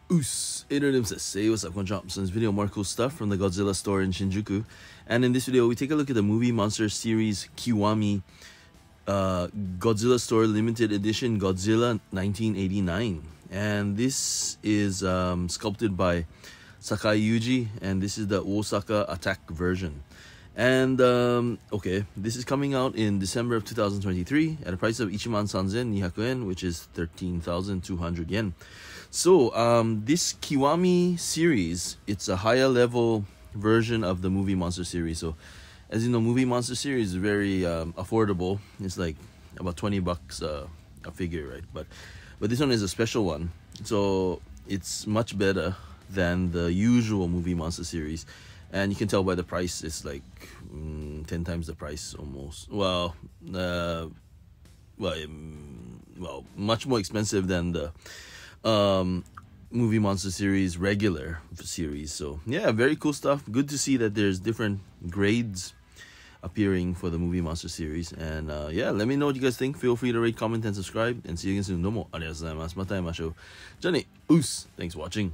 Oos! Hey, what's up, konnichiwa. So in this video, more cool stuff from the Godzilla store in Shinjuku. And in this video, we take a look at the movie Monster Series Kiwami Godzilla store limited edition Godzilla 1989. And this is sculpted by Sakai Yuuji, and this is the Osaka attack version. And okay, this is coming out in December of 2023 at a price of 13,200 yen, which is 13,200 yen. So this Kiwami series, it's a higher level version of the movie Monster series. So as you know, movie Monster series is very affordable. It's like about 20 bucks a figure, right? But this one is a special one, so it's much better than the usual movie Monster series. And you can tell by the price, it's like 10 times the price almost. Well, much more expensive than the movie Monster series regular series. So yeah, very cool stuff. Good to see that there's different grades appearing for the movie Monster series. And yeah, let me know what you guys think. Feel free to rate, comment, and subscribe. And see you again soon. どうもありがとうございます。また会いましょう。じゃあね、うっす。Thanks for watching.